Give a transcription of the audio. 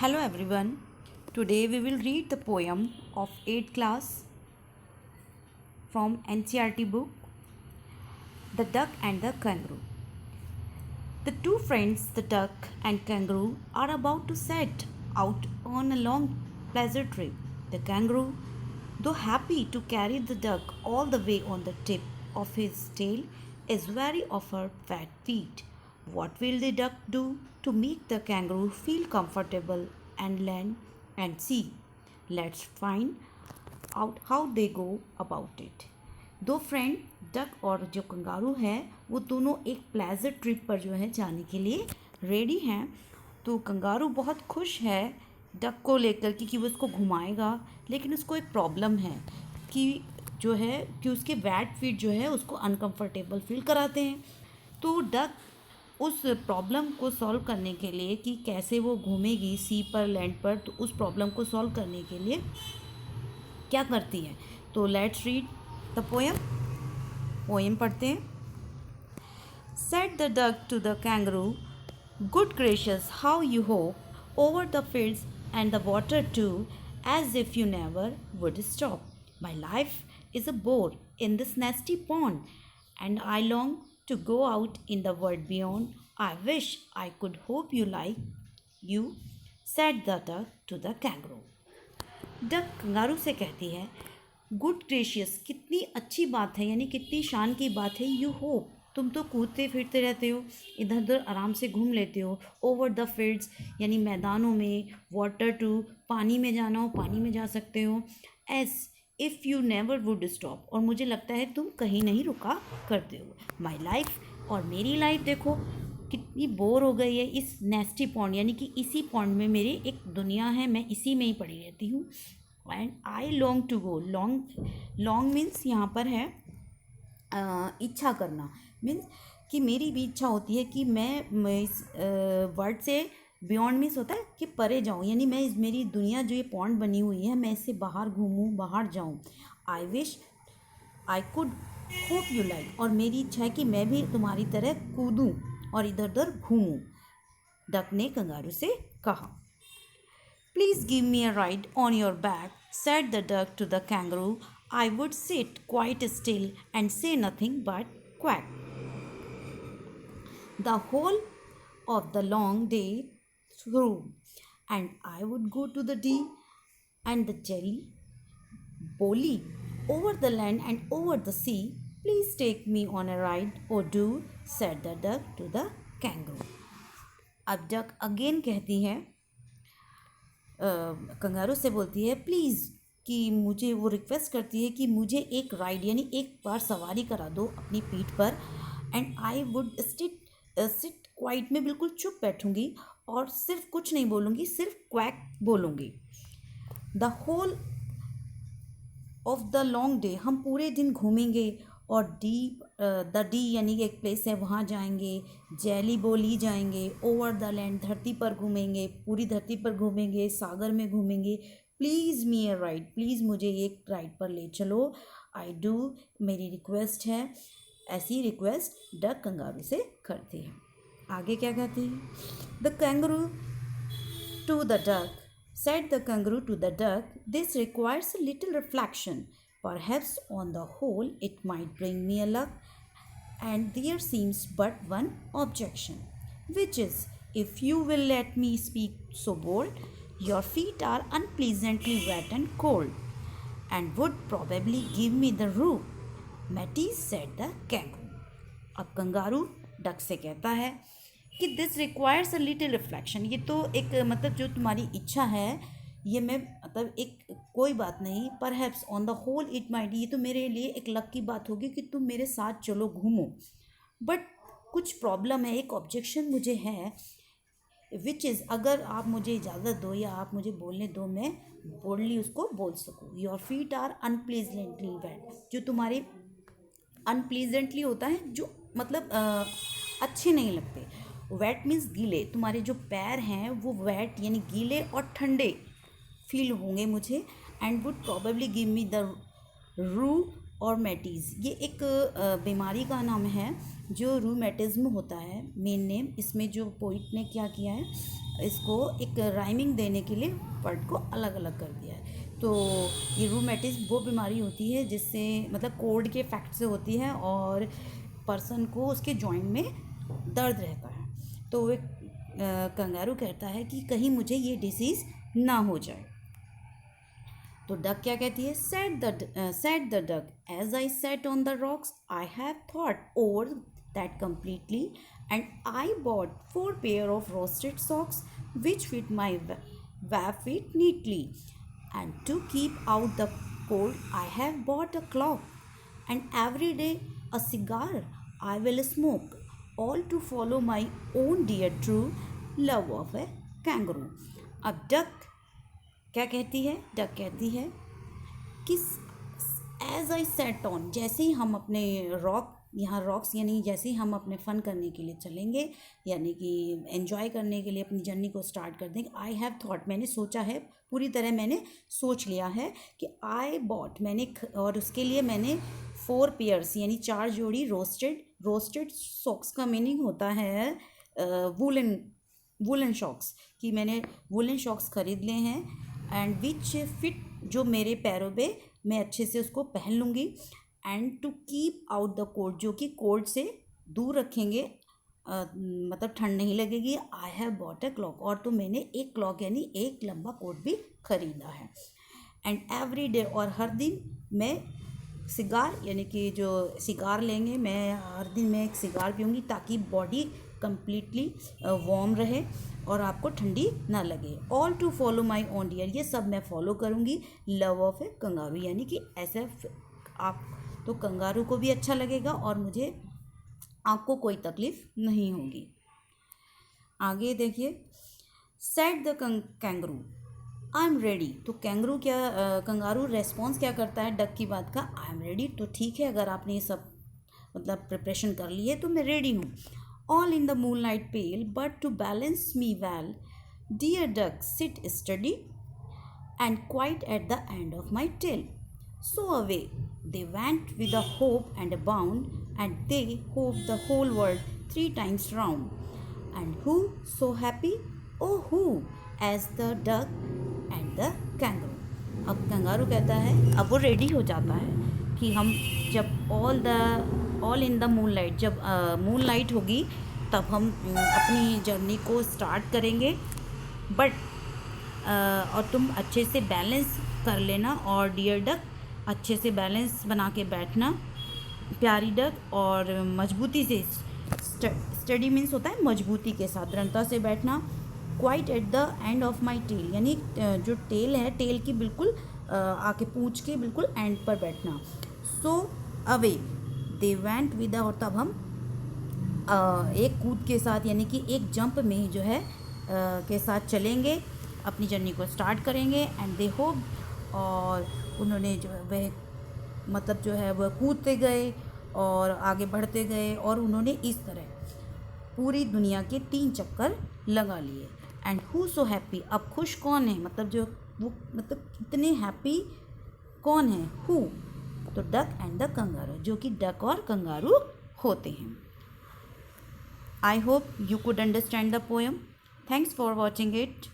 Hello everyone. Today we will read the poem of 8th class from NCERT book The Duck and the Kangaroo. The two friends, the duck and kangaroo, are about to set out on a long pleasure trip. The kangaroo, though happy to carry the duck all the way on the tip of his tail, is wary of her fat feet. What will the duck do to make the kangaroo feel comfortable and land and see? Let's find out how they go about it. दो friend duck और जो kangaroo है वो दोनों एक pleasure trip पर जो है जाने के लिए रेडी हैं। तो कंगारू बहुत खुश है डक को लेकर कि वो उसको घुमाएगा, लेकिन उसको एक प्रॉब्लम है कि जो है कि उसके वेट फीट जो है उसको अनकंफर्टेबल फील कराते हैं। तो डक उस प्रॉब्लम को सॉल्व करने के लिए कि कैसे वो घूमेगी सी पर लैंड पर, तो उस प्रॉब्लम को सॉल्व करने के लिए क्या करती है। तो लेट्स रीड द पोएम पढ़ते हैं। Said the duck to the kangaroo, "Good gracious, how you hop over the fields and the water too, as if you never would stop. My life is a bore in this nasty pond, and I long to go out in the world beyond. I wish I could hope you like you," said the duck to the kangaroo. Duck kangaroo से कहती है, good gracious, कितनी अच्छी बात है, यानी कितनी शान की बात है। यू होप, तुम तो कूदते फिरते रहते हो, इधर उधर आराम से घूम लेते हो। ओवर द फील्ड्स, यानी मैदानों में। वाटर टू, पानी में जाना हो पानी में जा सकते हो। S if you never would stop, और मुझे लगता है तुम कहीं नहीं रुका करते हो। माई लाइफ, और मेरी लाइफ देखो कितनी बोर हो गई है इस नेस्टी पॉन्ड, यानी कि इसी पॉन्ड में मेरी एक दुनिया है, मैं इसी में ही पड़ी रहती हूँ। And I long to go, long means यहाँ पर है इच्छा करना, मीन्स कि मेरी भी इच्छा होती है कि मैं इस वर्ड से बियॉन्ड मीन्स होता है कि परे जाऊँ, यानी मैं मेरी दुनिया जो ये पॉन्ड बनी हुई है मैं इससे बाहर घूमूँ, बाहर जाऊँ। I wish I could hope you like, और मेरी इच्छा है कि मैं भी तुम्हारी तरह कूदूँ और इधर उधर घूमूँ। डक ने कंगारू से कहा। Please give me a ride on your back, said the duck to the kangaroo. I would sit quite still and say nothing but quack the whole of the long day through, and I would go to the dee and the jelly bolly over the land and over the sea. Please take me on a ride, or do, said the duck to the kangaroo. अब duck again कहती है, kangaroo से बोलती है please, कि मुझे वो request करती है कि मुझे एक राइड यानी एक बार सवारी करा दो अपनी पीठ पर। And I would sit quite, में बिल्कुल चुप बैठूंगी और सिर्फ कुछ नहीं बोलूँगी, सिर्फ क्वैक बोलूँगी। The whole of the long day, हम पूरे दिन घूमेंगे। और द डी यानी कि एक प्लेस है वहाँ जाएंगे। जैली बोली जाएंगे। ओवर द लैंड, धरती पर घूमेंगे, पूरी धरती पर घूमेंगे, सागर में घूमेंगे। Please me a ride, please मुझे एक राइड पर ले चलो। आई डू, मेरी रिक्वेस्ट है। ऐसी रिक्वेस्ट डक कंगारू से करती है। आगे क्या कहती है। The kangaroo to the duck, said the kangaroo to the duck, "This requires a little reflection. Perhaps on the whole it might bring me a luck. And there seems but one objection, which is, if you will let me speak so bold, your feet are unpleasantly wet and cold, and would probably give me the rue." Matty, said the kangaroo. अब kangaroo duck से कहता है कि this requires a little reflection, ये तो एक मतलब जो तुम्हारी इच्छा है ये मैं मतलब एक कोई बात नहीं। Perhaps on the whole it might, ये तो मेरे लिए एक लक की बात होगी कि तुम मेरे साथ चलो घूमो। बट कुछ प्रॉब्लम है, एक ऑब्जेक्शन मुझे है, विच इज़, अगर आप मुझे इजाज़त दो या आप मुझे बोलने दो मैं बोल्डली उसको बोल सकूँ। योर फीट आर अनप्लीजेंटली वेट, जो तुम्हारे अनप्लीजेंटली होता है जो मतलब अच्छे नहीं लगते। वेट मीन्स गीले, तुम्हारे जो पैर हैं वो वेट यानी गीले और ठंडे फील होंगे मुझे। And would probably give me the रू और मैटीज़, ये एक बीमारी का नाम है जो रूमेटिज्म होता है मेन नेम। इसमें जो पोइट ने क्या किया है, इसको एक राइमिंग देने के लिए वर्ड को अलग अलग कर दिया है। तो ये रूमेटिज्म वो बीमारी होती है जिससे मतलब कोल्ड के इफेक्ट से होती है और पर्सन को उसके जॉइंट में दर्द रहता है। तो एक कंगारू कहता है कि कहीं मुझे ये डिसीज़ ना हो जाए। तो डक क्या कहती है, said the duck, as I sat on the rocks, I have thought over that completely, and I bought 4 pair of roasted socks which fit my web feet neatly, and to keep out the cold I have bought a clock, and every day a cigar I will smoke, all to follow my own dear true love of a kangaroo. अब duck क्या कहती है, duck कहती है कि as I set on, जैसे ही हम अपने यहाँ रॉक्स यानी जैसे ही हम अपने फ़न करने के लिए चलेंगे, यानी कि एंजॉय करने के लिए अपनी जर्नी को स्टार्ट कर देंगे। आई हैव थॉट, मैंने सोचा है, पूरी तरह मैंने सोच लिया है कि आई बॉट, मैंने और उसके लिए मैंने 4 पेयर्स यानी 4 जोड़ी रोस्टेड सॉक्स का मीनिंग होता है वुलन शॉक्स, कि मैंने वुलन शॉक्स खरीद लिए हैं, एंड विच फिट, जो मेरे पैरों पे मैं अच्छे से उसको पहन लूँगी, and to keep out the cold, जो कि कोल्ड से दूर रखेंगे, मतलब ठंड नहीं लगेगी। I have bought a clock, और तो मैंने एक क्लॉक यानी एक लंबा कोट भी खरीदा है। एंड एवरी डे, और हर दिन मैं सिगार यानी कि जो सिगार लेंगे, मैं हर दिन मैं एक सिगार पीऊँगी ताकि बॉडी कम्प्लीटली वार्म रहे और आपको ठंडी ना लगे। All to follow my own dear, ये सब मैं फॉलो करूँगी लव ऑफ ए कंगारू, यानी कि ऐसे आप तो कंगारू को भी अच्छा लगेगा और मुझे आपको कोई तकलीफ़ नहीं होगी। आगे देखिए, said the kangaroo I am ready. तो कैंगरू कंगारू रेस्पॉन्स क्या करता है डक की बात का, आई एम रेडी। तो ठीक है, अगर आपने ये सब मतलब प्रिपरेशन कर ली है तो मैं रेडी हूँ। All in the moonlight pale, but to balance me well, dear duck, sit steady and quiet at the end of my tail. So away they went with a hope and a bound, and they hoped the whole world 3 times round. And who so happy? Oh, who? As the duck and the kangaroo. अब kangaroo कहता है, अब वो ready हो जाता है कि हम जब ऑल इन द मूनलाइट, जब मूनलाइट होगी तब हम अपनी जर्नी को स्टार्ट करेंगे, बट और तुम अच्छे से बैलेंस कर लेना, और डियर डक अच्छे से बैलेंस बना के बैठना प्यारी डक, और मजबूती से, स्टडी मीन्स होता है मजबूती के साथ, दृढ़ता से बैठना। Quite at the end of my tail, यानी जो टेल है, टेल की बिल्कुल आके पूंछ के बिल्कुल एंड पर बैठना। So away they went with, और तब हम एक कूद के साथ यानी कि एक जंप में जो है के साथ चलेंगे, अपनी जर्नी को स्टार्ट करेंगे। एंड दे होप, और उन्होंने जो है वह मतलब जो है वह कूदते गए और आगे बढ़ते गए, और उन्होंने इस तरह पूरी दुनिया के 3 चक्कर लगा लिए। एंड हु सो हैप्पी, अब खुश कौन है, मतलब जो वो मतलब कितने हैप्पी कौन है, हु, तो डक एंड द कंगारू, जो कि डक और कंगारू होते हैं। I hope you could understand the poem. Thanks for watching it.